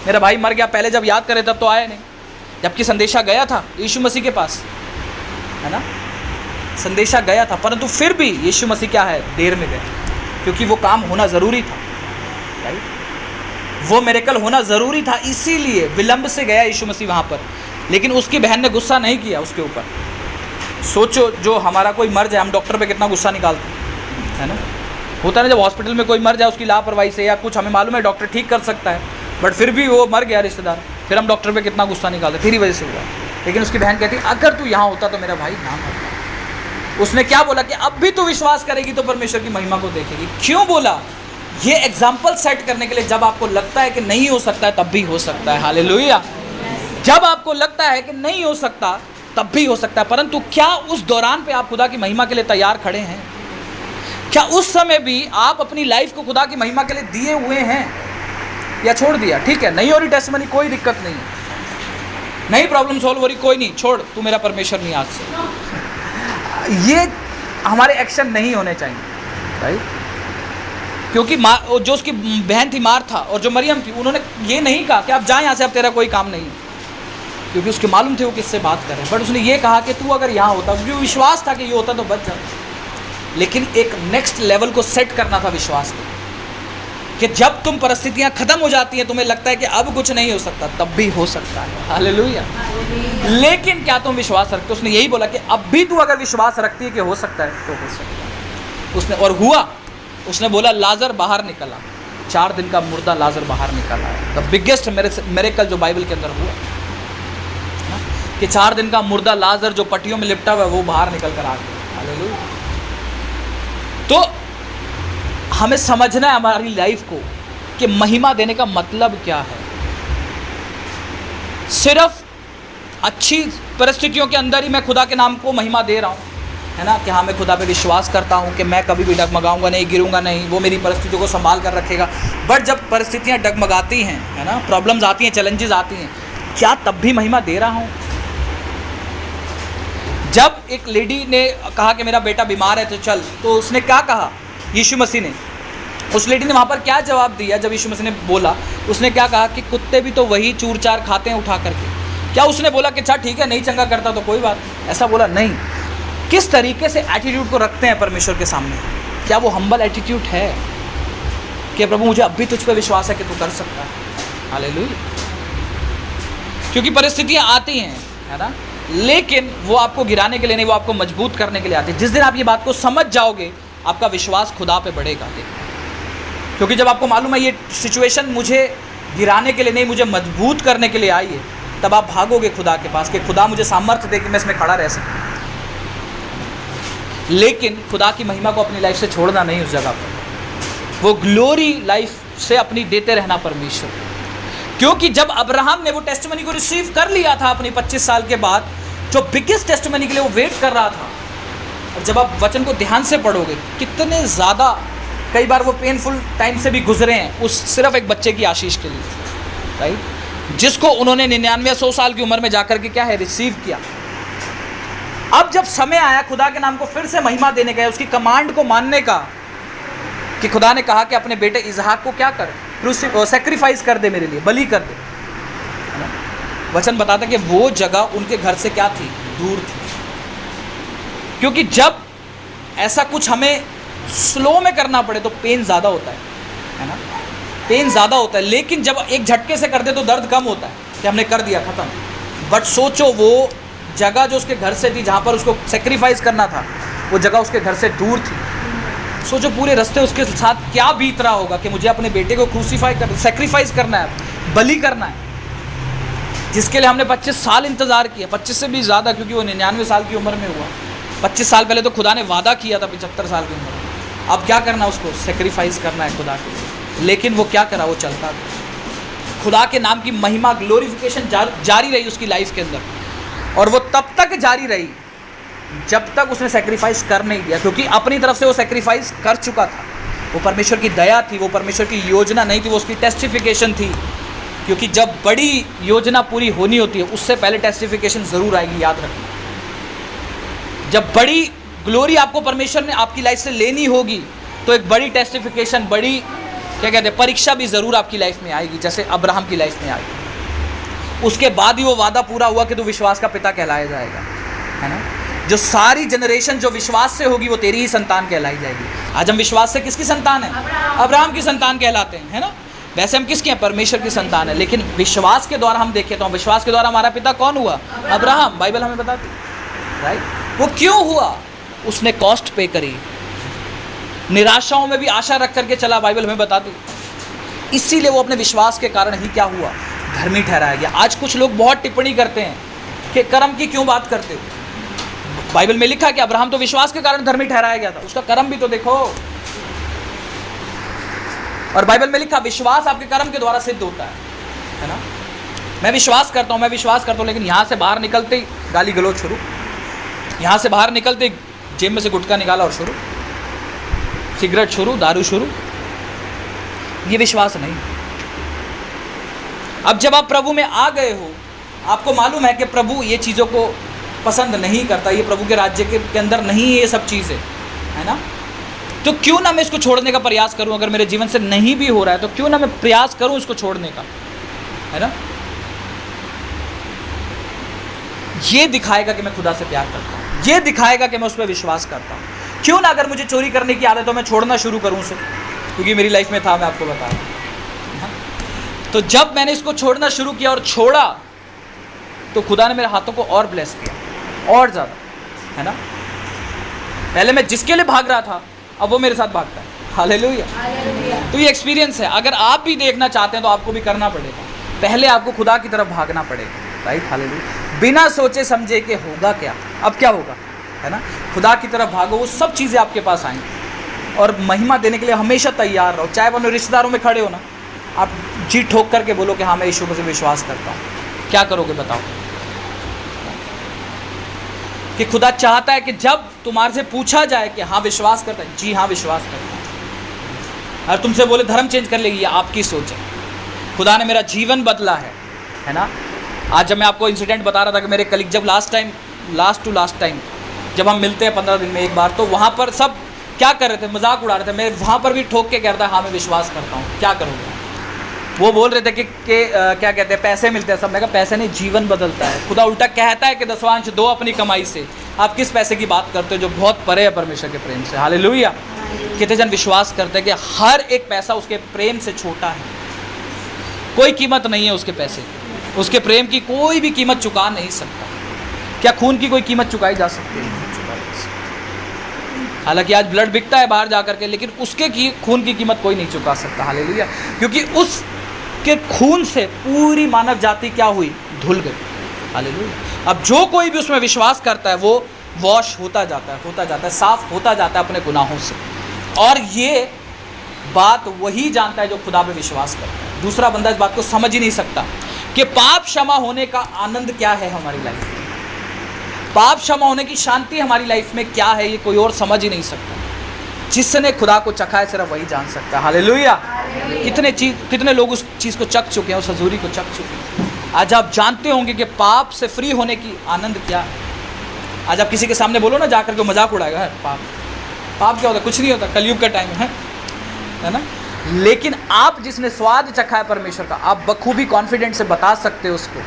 मेरा भाई मर गया, पहले जब याद करे तब तो आए नहीं। जबकि संदेशा गया था यीशु मसीह के पास, है ना, संदेशा गया था, परंतु फिर भी यीशु मसीह क्या है, देर में गए, क्योंकि वो काम होना ज़रूरी था, राइट। वो मिरेकल होना ज़रूरी था, इसीलिए विलंब से गया यीशु मसीह वहाँ पर। लेकिन उसकी बहन ने गुस्सा नहीं किया उसके ऊपर। सोचो, जो हमारा कोई मर जाए, हम डॉक्टर पे कितना गुस्सा निकालते हैं, है ना। होता है ना, जब हॉस्पिटल में कोई मर जाए उसकी लापरवाही से या कुछ, हमें मालूम है डॉक्टर ठीक कर सकता है, बट फिर भी वो मर गया रिश्तेदार, फिर हम डॉक्टर पे कितना गुस्सा निकालते, तेरी वजह से हुआ। लेकिन उसकी बहन कहती अगर तू यहाँ होता तो मेरा भाई ना मरता। उसने क्या बोला कि अब भी तू विश्वास करेगी तो परमेश्वर की महिमा को देखेगी। क्यों बोला? ये एग्जाम्पल सेट करने के लिए, जब आपको लगता है कि नहीं हो सकता है तब भी हो सकता है। हालेलुया। जब आपको लगता है कि नहीं हो सकता तब भी हो सकता है, परंतु क्या उस दौरान पे आप खुदा की महिमा के लिए तैयार खड़े हैं? क्या उस समय भी आप अपनी लाइफ को खुदा की महिमा के लिए दिए हुए हैं या छोड़ दिया? ठीक है, नहीं हो रही टेस्टिमनी, कोई दिक्कत नहीं है, नहीं प्रॉब्लम सॉल्व हो रही, कोई नहीं, छोड़, तू मेरा परमेश्वर नहीं आज से। ये हमारे एक्शन नहीं होने चाहिए, राइट? क्योंकि जो उसकी बहन थी मार्था और जो मरियम थी, उन्होंने ये नहीं कहा कि अब जा यहाँ से, अब तेरा कोई काम नहीं, क्योंकि उसके मालूम थे वो किससे बात कर रहे हैं। बट उसने ये कहा कि तू अगर यहाँ होता, क्योंकि विश्वास था कि ये होता तो बच जाता। लेकिन एक नेक्स्ट लेवल को सेट करना था विश्वास को, कि जब तुम परिस्थितियां खत्म हो जाती हैं, तुम्हें लगता है कि अब कुछ नहीं हो सकता, तब भी हो सकता है। हालेलुया। लेकिन क्या तुम विश्वास रखते? उसने यही बोला कि अब भी तू अगर विश्वास रखती है कि हो सकता है तो हो सकता है। उसने, और हुआ, उसने बोला लाजर बाहर निकला, 4 दिन का मुर्दा लाजर बाहर निकला है। द बिगेस्ट मिरेकल जो बाइबल के अंदर हुआ कि 4 दिन का मुर्दा लाजर जो पट्टियों में लिपटा हुआ है वो बाहर निकल कर आ गया। हालेलुया। तो हमें समझना है हमारी लाइफ को कि महिमा देने का मतलब क्या है। सिर्फ अच्छी परिस्थितियों के अंदर ही मैं खुदा के नाम को महिमा दे रहा हूँ, है ना, कि हाँ मैं खुदा पे विश्वास करता हूँ कि मैं कभी भी डगमगाऊंगा नहीं, गिरूंगा नहीं, वो मेरी परिस्थितियों को संभाल कर रखेगा। बट जब परिस्थितियाँ डगमगाती हैं, है ना, प्रॉब्लम्स आती हैं, चैलेंजेस आती हैं, क्या तब भी महिमा दे रहा हूँ? जब एक लेडी ने कहा कि मेरा बेटा बीमार है तो चल, तो उसने क्या कहा? यीशु मसीह ने, उस लेडी ने वहाँ पर क्या जवाब दिया? जब यीशु मसीह ने बोला, उसने क्या कहा कि कुत्ते भी तो वही चूर चार खाते हैं उठा करके। क्या उसने बोला कि अच्छा ठीक है, नहीं चंगा करता तो कोई बात नहीं, ऐसा बोला? नहीं। किस तरीके से एटीट्यूड को रखते हैं परमेश्वर के सामने? क्या वो हम्बल एटीट्यूड है कि प्रभु मुझे अब भी तुझ पे विश्वास है कि तू कर सकता है? हालेलुया। क्योंकि परिस्थितियाँ आती हैं, है ना, लेकिन वो आपको गिराने के लिए नहीं, वो आपको मजबूत करने के लिए आती है। जिस दिन आप ये बात को समझ जाओगे, आपका विश्वास खुदा पे बढ़ेगा। क्योंकि जब आपको मालूम है ये सिचुएशन मुझे गिराने के लिए नहीं, मुझे मजबूत करने के लिए आई है, तब आप भागोगे खुदा के पास कि खुदा मुझे सामर्थ्य दे कि मैं इसमें खड़ा रह सकूं। लेकिन खुदा की महिमा को अपनी लाइफ से छोड़ना नहीं उस जगह पर, वो ग्लोरी लाइफ से अपनी देते रहना परमेश्वर। क्योंकि जब अब्राहम ने वो टेस्टिमनी को रिसीव कर लिया था अपनी 25 साल के बाद, जो बिगेस्ट टेस्टिमनी के लिए वो वेट कर रहा था, और जब आप वचन को ध्यान से पढ़ोगे, कितने ज़्यादा कई बार वो पेनफुल टाइम से भी गुजरे हैं उस सिर्फ एक बच्चे की आशीष के लिए, राइट, जिसको उन्होंने 99-100 साल की उम्र में जाकर के क्या है रिसीव किया। अब जब समय आया खुदा के नाम को फिर से महिमा देने का, उसकी कमांड को मानने का, कि खुदा ने कहा कि अपने बेटे इसहाक को क्या कर, सैक्रिफाइस कर दे, मेरे लिए बलि कर दे। वचन बताता कि वो जगह उनके घर से क्या थी? दूर थी। क्योंकि जब ऐसा कुछ हमें स्लो में करना पड़े तो पेन ज़्यादा होता है ना, पेन ज़्यादा होता है। लेकिन जब एक झटके से कर दे तो दर्द कम होता है कि हमने कर दिया, ख़त्म। बट सोचो वो जगह जो उसके घर से थी, जहाँ पर उसको सेक्रीफाइस करना था, वो जगह उसके घर से दूर थी। सोचो पूरे रास्ते उसके साथ क्या बीत रहा होगा कि मुझे अपने बेटे को क्रूसीफाई कर, सेक्रीफाइस करना है, बलि करना है, जिसके लिए हमने 25 साल इंतज़ार किया, 25 से भी ज़्यादा, क्योंकि वो 99 साल की उम्र में हुआ। 25 साल पहले तो खुदा ने वादा किया था 75 साल की उम्र में। अब क्या करना, उसको सेक्रीफाइस करना है खुदा के लिए। लेकिन वो क्या करा, वो चलता था। खुदा के नाम की महिमा, ग्लोरिफिकेशन जारी रही उसकी लाइफ के अंदर, और वो तब तक जारी रही जब तक उसने सेक्रीफाइस कर नहीं दिया, क्योंकि अपनी तरफ से वो सेक्रीफाइस कर चुका था। वो परमेश्वर की दया थी, वो परमेश्वर की योजना नहीं थी, वो उसकी टेस्टिफिकेशन थी। क्योंकि जब बड़ी योजना पूरी होनी होती है, उससे पहले टेस्टिफिकेशन ज़रूर आएगी, याद रखना। जब बड़ी ग्लोरी आपको परमेश्वर ने आपकी लाइफ से लेनी होगी, तो एक बड़ी टेस्टिफिकेशन, बड़ी क्या कहते हैं, परीक्षा भी ज़रूर आपकी लाइफ में आएगी, जैसे अब्राहम की लाइफ में आई। उसके बाद ही वो वादा पूरा हुआ कि तू विश्वास का पिता कहलाया जाएगा, है ना। जो सारी जनरेशन जो विश्वास से होगी वो तेरी ही संतान कहलाई जाएगी। आज हम विश्वास से किसकी संतान है? अब्राहम की संतान कहलाते हैं, है ना। वैसे हम किसके हैं? परमेश्वर की संतान है। लेकिन विश्वास के द्वारा हम देखें तो विश्वास के द्वारा हमारा पिता कौन हुआ? अब्राहम। बाइबल हमें बताती, राइट। वो क्यों हुआ? उसने कॉस्ट पे करी, निराशाओं में भी आशा रख करके चला, बाइबल हमें बताती। इसीलिए वो अपने विश्वास के कारण ही क्या हुआ? धर्मी ठहराया गया। आज कुछ लोग बहुत टिप्पणी करते हैं कि कर्म की क्यों बात करते हो, बाइबल में लिखा कि अब्राहम तो विश्वास के कारण धर्मी ठहराया गया था, उसका कर्म भी तो देखो। और बाइबल में लिखा विश्वास आपके कर्म के द्वारा सिद्ध होता है ना। मैं विश्वास करता हूँ, लेकिन यहाँ से बाहर निकलते ही गाली गलौज शुरू, यहाँ से बाहर निकलते ही जेब में से गुटखा निकाला और शुरू, सिगरेट शुरू, दारू शुरू, ये विश्वास नहीं। अब जब आप प्रभु में आ गए हो, आपको मालूम है कि प्रभु ये चीज़ों को पसंद नहीं करता, ये प्रभु के राज्य के अंदर नहीं है ये सब चीज़ें, है ना। तो क्यों ना मैं इसको छोड़ने का प्रयास करूं, अगर मेरे जीवन से नहीं भी हो रहा है तो क्यों ना मैं प्रयास करूं इसको छोड़ने का, है ना। ये दिखाएगा कि मैं खुदा से प्यार करता हूं, ये दिखाएगा कि मैं उस पर विश्वास करता हूं। क्यों ना अगर मुझे चोरी करने की आदत हो मैं छोड़ना शुरू करूं उसे, क्योंकि मेरी लाइफ में था, मैं आपको बता रहा हूं। तो जब मैंने इसको छोड़ना शुरू किया और छोड़ा तो खुदा ने मेरे हाथों को और ब्लेस किया और ज़्यादा, है ना। पहले मैं जिसके लिए भाग रहा था अब वो मेरे साथ भागता है, हालेलुया। तो ये एक्सपीरियंस है, अगर आप भी देखना चाहते हैं तो आपको भी करना पड़ेगा। पहले आपको खुदा की तरफ भागना पड़ेगा, राइट, हालेलुया। बिना सोचे समझे कि होगा क्या, अब क्या होगा, है ना। खुदा की तरफ भागो, वो सब चीज़ें आपके पास आएंगी और महिमा देने के लिए हमेशा तैयार रहो। चाहे वो रिश्तेदारों में खड़े हो ना, आप जी ठोक करके बोलो कि हाँ मैं यीशु से विश्वास करता हूँ। क्या करोगे बताओ। कि खुदा चाहता है कि जब तुम्हारे से पूछा जाए कि हाँ विश्वास करता है, जी हाँ विश्वास करता है, और तुमसे बोले धर्म चेंज कर लेगी, ये आपकी सोच है। खुदा ने मेरा जीवन बदला है ना। आज जब मैं आपको इंसिडेंट बता रहा था कि मेरे कलीग जब लास्ट टू लास्ट टाइम जब हम मिलते हैं 15 दिन में एक बार, तो वहाँ पर सब क्या कर रहे थे, मजाक उड़ा रहे थे। मैं वहाँ पर भी ठोक के कह रहा था हाँ मैं विश्वास करता हूँ, क्या करोगे। वो बोल रहे थे कि क्या कहते हैं पैसे मिलते हैं सब। मैं कहा पैसे नहीं, जीवन बदलता है। खुदा उल्टा कहता है कि दसवांश दो अपनी कमाई से। आप किस पैसे की बात करते हो जो बहुत परे है परमेश्वर के प्रेम से, हालेलुया। कितने जन विश्वास करते हैं कि हर एक पैसा उसके प्रेम से छोटा है, कोई कीमत नहीं है उसके पैसे की, उसके प्रेम की कोई भी कीमत चुका नहीं सकता। क्या खून की कोई कीमत चुकाई जा सकती है? हालांकि आज ब्लड बिकता है बाहर जा करके, लेकिन उसके खून की कीमत कोई नहीं चुका सकता, हालेलुया। क्योंकि उसके खून से पूरी मानव जाति क्या हुई, धुल गई, हालेलुया। अब जो कोई भी उसमें विश्वास करता है वो वॉश होता जाता है, साफ होता जाता है अपने गुनाहों से। और ये बात वही जानता है जो खुदा पे विश्वास करता है। दूसरा बंदा इस बात को समझ ही नहीं सकता कि पाप क्षमा होने का आनंद क्या है हमारी लाइफ में, पाप क्षमा होने की शांति हमारी लाइफ में क्या है, ये कोई और समझ ही नहीं सकता। जिसने खुदा को चखा है सिर्फ वही जान सकता है, हालेलुया। कितने लोग उस चीज़ को चख चुके हैं, उस हजूरी को चख चुके हैं। आज आप जानते होंगे कि पाप से फ्री होने की आनंद क्या है। आज आप किसी के सामने बोलो ना, जाकर के मजाक उड़ाएगा, है पाप क्या होता है, कुछ नहीं होता, कलयुग का टाइम है ना। लेकिन आप जिसने स्वाद चखा है परमेश्वर का, आप बखूबी कॉन्फिडेंट से बता सकते हो उसको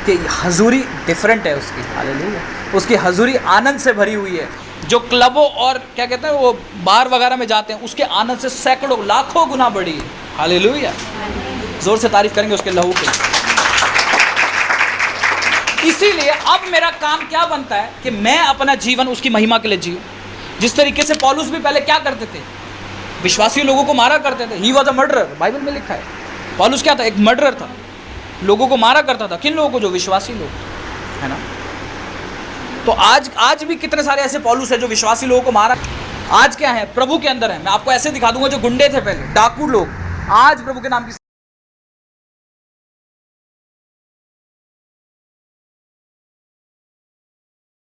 कि हजूरी डिफरेंट है उसकी, हालेलुया। उसकी हजूरी आनंद से भरी हुई है। जो क्लबों और क्या कहते हैं वो बार वगैरह में जाते हैं, उसके आनंद से सैकड़ों लाखों गुना बड़ी है, हालेलुया। जोर से तारीफ करेंगे उसके लहू के। इसीलिए अब मेरा काम क्या बनता है कि मैं अपना जीवन उसकी महिमा के लिए जीऊं। जिस तरीके से पौलुस भी पहले क्या करते थे, विश्वासी लोगों को मारा करते थे। He was a murderer, Bible में लिखा है। पौलुस क्या था, एक मर्डरर था, लोगों को मारा करता था। किन लोगों को, जो विश्वासी लोग, है ना। तो आज भी कितने सारे ऐसे पौलुस है जो विश्वासी लोगों को मारा। आज क्या है, प्रभु के अंदर है। मैं आपको ऐसे दिखा दूंगा, जो गुंडे थे पहले, डाकू लोग, आज प्रभु के नाम की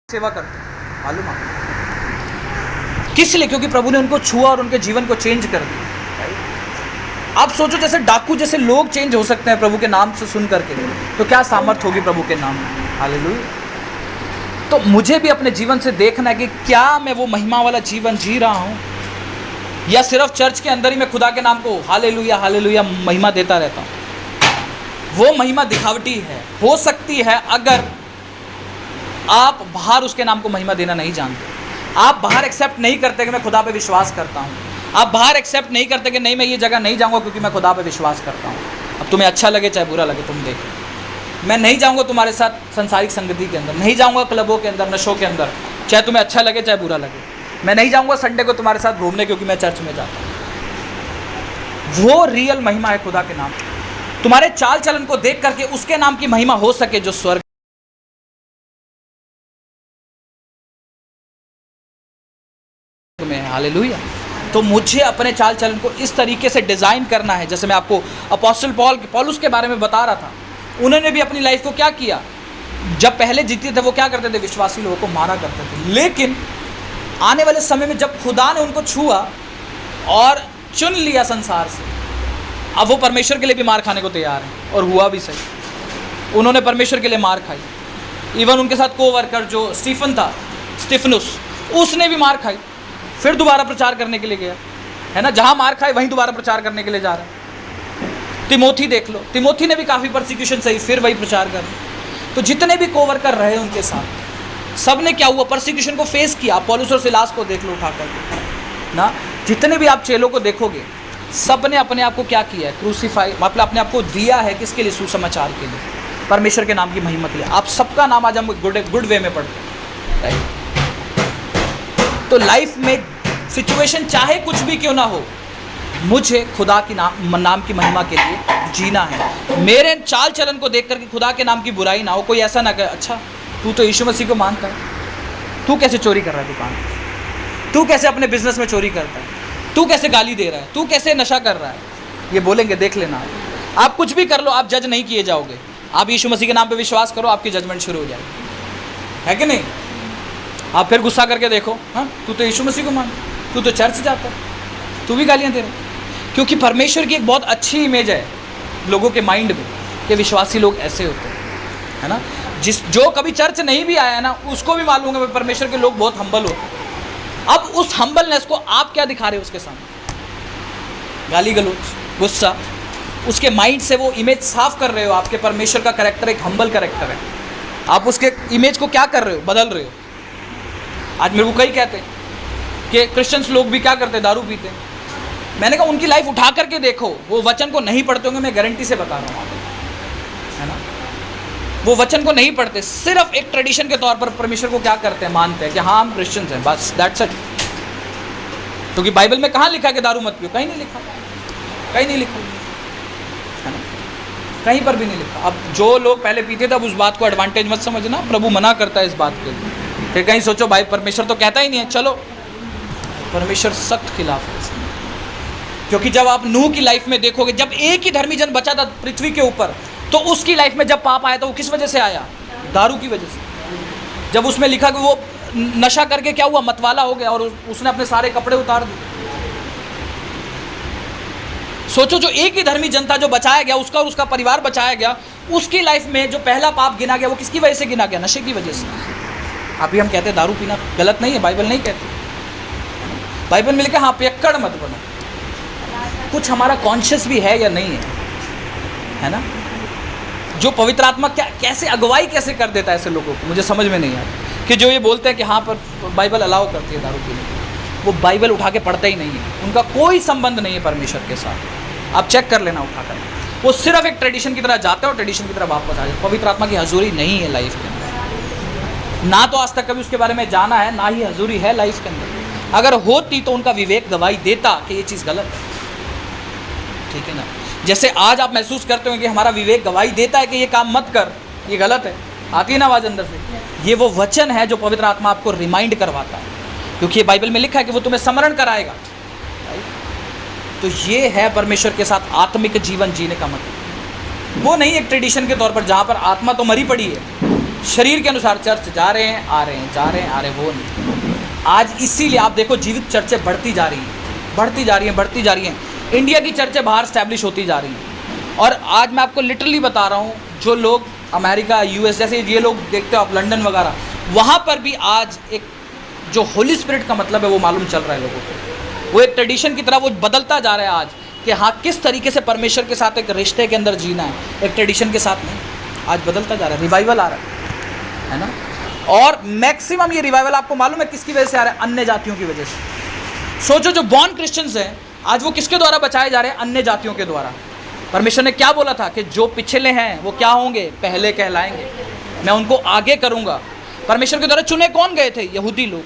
सेवा करते हैं, मालूम आपको किस लिए? क्योंकि प्रभु ने उनको छुआ और उनके जीवन को चेंज कर दिया। आप सोचो जैसे डाकू जैसे लोग चेंज हो सकते हैं प्रभु के नाम से सुन करके, तो क्या सामर्थ होगी प्रभु के नाम में, हालेलुया। तो मुझे भी अपने जीवन से देखना है कि क्या मैं वो महिमा वाला जीवन जी रहा हूँ, या सिर्फ चर्च के अंदर ही मैं खुदा के नाम को हालेलुया हालेलुया महिमा देता रहता हूँ। वो महिमा दिखावटी है, हो सकती है अगर आप बाहर उसके नाम को महिमा देना नहीं जानते। आप बाहर एक्सेप्ट नहीं करते कि मैं खुदा पे विश्वास करता हूँ। आप बाहर एक्सेप्ट नहीं करते कि नहीं मैं ये जगह नहीं जाऊँगा क्योंकि मैं खुदा पे विश्वास करता हूँ। अब तुम्हें अच्छा लगे चाहे बुरा लगे, तुम देखो। मैं नहीं जाऊँगा तुम्हारे साथ संसारिक संगति के अंदर, नहीं जाऊँगा क्लबों के अंदर, नशों के अंदर, चाहे तुम्हें अच्छा लगे चाहे बुरा लगे। मैं नहीं जाऊँगा संडे को तुम्हारे साथ घूमने क्योंकि मैं चर्च में जाता हूँ। वो रियल महिमा है खुदा के नाम। तुम्हारे चाल चलन को देख करके उसके नाम की महिमा हो सके जो स्वर्ग में है। हालेलुया। तो मुझे अपने चाल चलन को इस तरीके से डिज़ाइन करना है, जैसे मैं आपको अपोस्टल पौलुस के बारे में बता रहा था। उन्होंने भी अपनी लाइफ को क्या किया, जब पहले जीते थे वो क्या करते थे, विश्वासी लोगों को मारा करते थे। लेकिन आने वाले समय में जब खुदा ने उनको छुआ और चुन लिया संसार से, अब वो परमेश्वर के लिए भी मार खाने को तैयार है। और हुआ भी सही, उन्होंने परमेश्वर के लिए मार खाई। इवन उनके साथ कोवर्कर जो स्टीफनुस, उसने भी मार खाई, फिर दोबारा प्रचार करने के लिए गया, है ना। जहाँ मार खाए वहीं दोबारा प्रचार करने के लिए जा रहा है। तिमोथी देख लो, तिमोथी ने भी काफ़ी परसिक्यूशन सही, फिर वही प्रचार कर। तो जितने भी कोवर्कर रहे उनके साथ, सब ने क्या हुआ, परसिक्यूशन को फेस किया। पौलुस और सिलास को देख लो उठा कर ना, जितने भी आप चेलों को देखोगे, सब ने अपने आप को क्या किया है, क्रूसीफाई, मतलब अपने आप को दिया है किसके लिए, सुसमाचार के लिए, परमेश्वर के नाम की महिमा के लिए। आप सबका नाम आज हम गुड वे में पढ़ते हैं, राइट। तो लाइफ में सिचुएशन चाहे कुछ भी क्यों ना हो, मुझे खुदा की नाम की महिमा के लिए जीना है। मेरे चाल चलन को देख करके खुदा के नाम की बुराई ना हो। कोई ऐसा ना कहे, अच्छा तू तो यीशु मसीह को मानता है, तू कैसे चोरी कर रहा है दुकान, तू कैसे अपने बिजनेस में चोरी करता है, तू कैसे गाली दे रहा है, तू कैसे नशा कर रहा है। ये बोलेंगे, देख लेना, आप कुछ भी कर लो, आप जज नहीं किए जाओगे। आप यीशु मसीह के नाम पे विश्वास करो, आपकी जजमेंट शुरू हो जाएगी, है कि नहीं। आप फिर गुस्सा करके देखो, हाँ तू तो यीशु मसीह को मान, तू तो चर्च जाता है, तू भी गालियाँ दे रहा। क्योंकि परमेश्वर की एक बहुत अच्छी इमेज है लोगों के माइंड में कि विश्वासी लोग ऐसे होते हैं, है ना। जो कभी चर्च नहीं भी आया है ना, उसको भी मालूम है परमेश्वर के लोग बहुत हम्बल होते हैं। अब उस हम्बलनेस को आप क्या दिखा रहे हो उसके सामने, गाली गलौज, गुस्सा, उसके माइंड से वो इमेज साफ कर रहे हो। आपके परमेश्वर का कैरेक्टर एक हम्बल कैरेक्टर है, आप उसके इमेज को क्या कर रहे हो, बदल रहे हो। आज मेरे को कई कहते हैं कि क्रिश्चियंस लोग भी क्या करते हैं, दारू पीते हैं। मैंने कहा उनकी लाइफ उठा करके देखो, वो वचन को नहीं पढ़ते होंगे, मैं गारंटी से बता रहा हूँ आपको, है ना। वो वचन को नहीं पढ़ते, सिर्फ एक ट्रेडिशन के तौर पर परमेश्वर को क्या करते हैं, मानते हैं कि हाँ हम क्रिश्चियंस हैं, बस दैट्स इट। क्योंकि बाइबल में कहाँ लिखा कि दारू मत पियो, कहीं नहीं लिखा, कहीं नहीं लिखा, है ना, कहीं पर भी नहीं लिखा। अब जो लोग पहले पीते थे, अब उस बात को एडवांटेज मत समझना, प्रभु मना करता है इस बात के लिए। फिर कहीं सोचो भाई परमेश्वर तो कहता ही नहीं है, चलो परमेश्वर सख्त खिलाफ है। क्योंकि जब आप नूह की लाइफ में देखोगे, जब एक ही धर्मी जन बचा था पृथ्वी के ऊपर, तो उसकी लाइफ में जब पाप आया तो वो किस वजह से आया, दारू की वजह से। जब उसमें लिखा कि वो नशा करके क्या हुआ, मतवाला हो गया और उसने अपने सारे कपड़े उतार दिए। सोचो जो एक ही धर्मी जनता जो बचाया गया, उसका और उसका परिवार बचाया गया, उसकी लाइफ में जो पहला पाप गिना गया वो किसकी वजह से गिना गया, नशे की वजह से। अभी हम कहते हैं दारू पीना गलत नहीं है, बाइबल नहीं कहती, बाइबल में लिखा हाँ पियक्कड़ मत बनो। कुछ हमारा कॉन्शियस भी है या नहीं है ना। जो पवित्र आत्मा क्या कैसे अगुवाई कैसे कर देता है ऐसे लोगों को, मुझे समझ में नहीं आता। कि जो ये बोलते हैं कि हाँ पर बाइबल अलाउ करती है दारू पीने, वो बाइबल उठा के पढ़ते ही नहीं है, उनका कोई संबंध नहीं है परमेश्वर के साथ। आप चेक कर लेना उठा कर, वो सिर्फ एक ट्रेडिशन की तरह जाते हैं और ट्रेडिशन की तरह वापस आ जाते। पवित्र आत्मा की हजूरी नहीं है लाइफ के अंदर, ना तो आज तक कभी उसके बारे में जाना है, ना ही हजूरी है लाइफ के अंदर। अगर होती तो उनका विवेक गवाही देता कि ये चीज़ गलत है, ठीक है ना। जैसे आज आप महसूस करते हो कि हमारा विवेक गवाही देता है कि ये काम मत कर, ये गलत है, आती है ना आवाज़ अंदर से। ये वो वचन है जो पवित्र आत्मा आपको रिमाइंड करवाता है, क्योंकि ये बाइबल में लिखा है कि वो तुम्हें स्मरण कराएगा। तो ये है परमेश्वर के साथ आत्मिक जीवन जीने का मतलब। वो नहीं एक ट्रेडिशन के तौर पर जहाँ पर आत्मा तो मरी पड़ी है, शरीर के अनुसार चर्च जा रहे हैं, आ रहे हैं, जा रहे हैं, आ रहे हैं, वो नहीं। आज इसीलिए आप देखो जीवित चर्चें बढ़ती जा रही हैं, बढ़ती जा रही हैं, बढ़ती जा रही हैं। इंडिया की चर्चें बाहर स्टैब्लिश होती जा रही हैं। और आज मैं आपको लिटरली बता रहा हूँ, जो लोग अमेरिका, यूएस जैसे ये लोग देखते हो आप, लंदन वगैरह, वहाँ पर भी आज एक जो होली स्पिरिट का मतलब है वो मालूम चल रहा है लोगों को। वो एक ट्रेडिशन की तरह वो बदलता जा रहा है आज, कि हाँ किस तरीके से परमेश्वर के साथ एक रिश्ते के अंदर जीना है, एक ट्रेडिशन के साथ नहीं। आज बदलता जा रहा है, रिवाइवल आ रहा है ना। और मैक्सिमम ये रिवाइवल आपको मालूम है किसकी वजह से आ रहा है, अन्य जातियों की वजह से। सोचो जो बॉर्न क्रिश्चियंस हैं आज वो किसके द्वारा बचाए जा रहे हैं, अन्य जातियों के द्वारा। परमेश्वर ने क्या बोला था कि जो पिछले हैं वो क्या होंगे, पहले कहलाएंगे, मैं उनको आगे करूँगा। परमेश्वर के द्वारा चुने कौन गए थे, यहूदी लोग,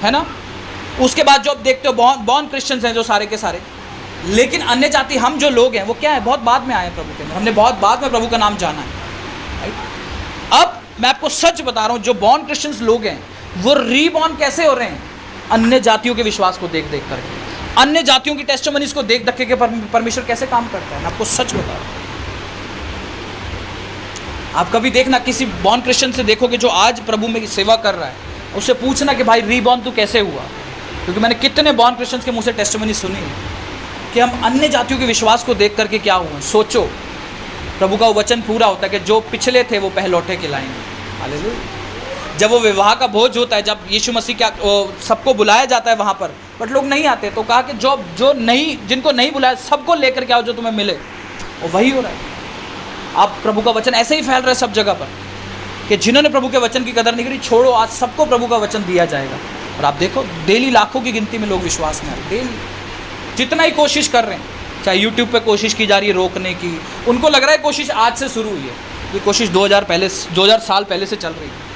है ना। उसके बाद जो आप देखते हो बॉर्न क्रिश्चियंस हैं जो सारे के सारे, लेकिन अन्य जाति हम जो लोग हैं वो क्या है, बहुत बाद में आए हैं प्रभु के अंदर, हमने बहुत बाद में प्रभु का नाम जाना है। राइट? अब मैं आपको सच बता रहा हूँ, जो बॉर्न क्रिश्चियंस लोग हैं वो रीबॉर्न कैसे हो रहे हैं, अन्य जातियों के विश्वास को देख देख करके, अन्य जातियों की टेस्टिमनीज को देख देख के परमेश्वर कैसे काम करता है। मैं आपको सच बता रहा हूँ। आप कभी देखना, किसी बॉर्न क्रिश्चियन से देखोगे जो आज प्रभु में सेवा कर रहा है, उससे पूछना कि भाई रीबॉर्न तू कैसे हुआ, क्योंकि मैंने कितने बॉर्न क्रिश्चियंस के मुंह से टेस्टिमनी सुनी है कि हम अन्य जातियों के विश्वास को देख करके क्या हुआ। सोचो, प्रभु का वो वचन पूरा होता है कि जो पिछले थे वो पहलौठे खिलाएंगे। हालेलुया। जब वो विवाह का भोज होता है, जब यीशु मसीह क्या सबको बुलाया जाता है वहाँ पर, बट लोग नहीं आते, तो कहा कि जो नहीं, जिनको नहीं बुलाया सबको लेकर के आओ जो तुम्हें मिले। और वही हो रहा है। आप प्रभु का वचन ऐसे ही फैल रहा है सब जगह पर कि जिन्होंने प्रभु के वचन की कदर नहीं करी, छोड़ो, आज सबको प्रभु का वचन दिया जाएगा। और आप देखो डेली लाखों की गिनती में लोग विश्वास में आ रहे, डेली जितना ही कोशिश कर रहे हैं, चाहे यूट्यूब पे कोशिश की जा रही है रोकने की, उनको लग रहा है कोशिश आज से शुरू हुई है, ये कोशिश 2000 साल पहले से चल रही है।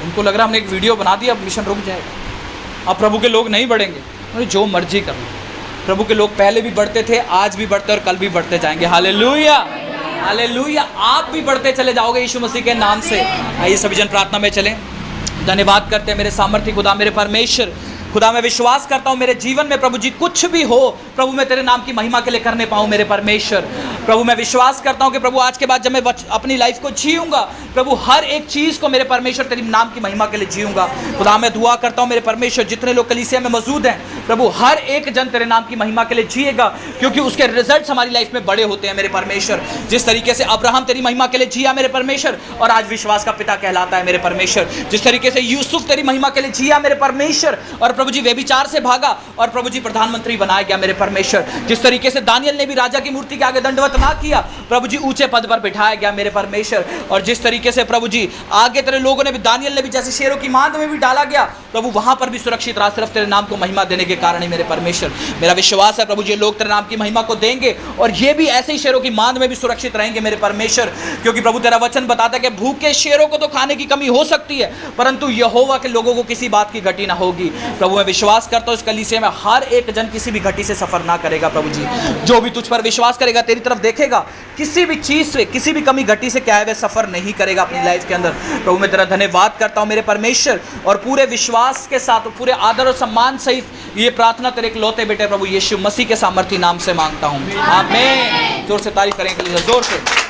उनको लग रहा है हमने एक वीडियो बना दिया, अब मिशन रुक जाएगा, अब प्रभु के लोग नहीं बढ़ेंगे। जो मर्जी कर लो, प्रभु के लोग पहले भी बढ़ते थे, आज भी बढ़ते और कल भी बढ़ते जाएंगे। Hallelujah, hallelujah. आप भी बढ़ते चले जाओगे यीशु मसीह के नाम से। आइए सभी जन प्रार्थना में चलें। धन्यवाद करते हैं मेरे सामर्थ्य खुदा, मेरे परमेश्वर खुदा, मैं विश्वास करता हूँ मेरे जीवन में प्रभु जी कुछ भी हो, प्रभु मैं तेरे नाम की महिमा के लिए करने पाऊँ। मेरे परमेश्वर प्रभु, मैं विश्वास करता हूँ कि प्रभु आज के बाद जब मैं अपनी लाइफ को जीऊँगा, प्रभु हर एक चीज़ को मेरे परमेश्वर तेरी नाम की महिमा के लिए जीऊँगा। खुदा मैं दुआ करता हूँ मेरे परमेश्वर, जितने लोग कलीसिया में मौजूद हैं प्रभु, हर एक जन तेरे नाम की महिमा के लिए जिएगा, क्योंकि उसके रिजल्ट्स हमारी लाइफ में बड़े होते हैं मेरे परमेश्वर। जिस तरीके से अब्राहम तेरी महिमा के लिए जिया मेरे परमेश्वर, और आज विश्वास का पिता कहलाता है मेरे परमेश्वर। जिस तरीके से यूसुफ तेरी महिमा के लिए जिया मेरे परमेश्वर, और प्रभु जी व्यभिचार से भागा और प्रभु जी प्रधानमंत्री बनाया गया मेरे परमेश्वर। जिस तरीके से दानियल ने भी राजा की मूर्ति के आगे दंडवत ना किया, प्रभु जी ऊंचे पद पर बिठाया गया मेरे परमेश्वर। और जिस तरीके से प्रभु जी आगे तेरे लोगों ने भी, दानियल ने भी जैसे शेरों की मांद में भी डाला गया, प्रभु वहां पर भी सुरक्षित रहा, सिर्फ तेरे नाम को महिमा देने के कारण ही मेरे परमेश्वर। मेरा विश्वास है प्रभु जी लोग तेरे नाम की महिमा को देंगे, और ये भी ऐसे ही शेरों की मांद में भी सुरक्षित रहेंगे मेरे परमेश्वर, क्योंकि प्रभु तेरा वचन बताता है कि भूखे शेरों को तो खाने की कमी हो सकती है, परंतु यहोवा के लोगों को किसी बात की घटी ना होगी। प्रभु मैं विश्वास करता हूँ इस कलीसिया में हर एक जन किसी भी घटी से सफर ना करेगा। प्रभु जी जो भी तुझ पर विश्वास करेगा, तेरी तरफ देखेगा, किसी भी चीज से, किसी भी कमी घटी से क्या है वह सफर नहीं करेगा अपनी लाइफ के अंदर। प्रभु मैं तेरा धन्यवाद करता हूँ मेरे परमेश्वर, और पूरे विश्वास के साथ, पूरे आदर और सम्मान सहित ये प्रार्थना तेरे इकलौते बेटे प्रभु यीशु मसीह के सामर्थी नाम से मांगता हूँ, आमीन। जोर से तारीफ करें, जोर से।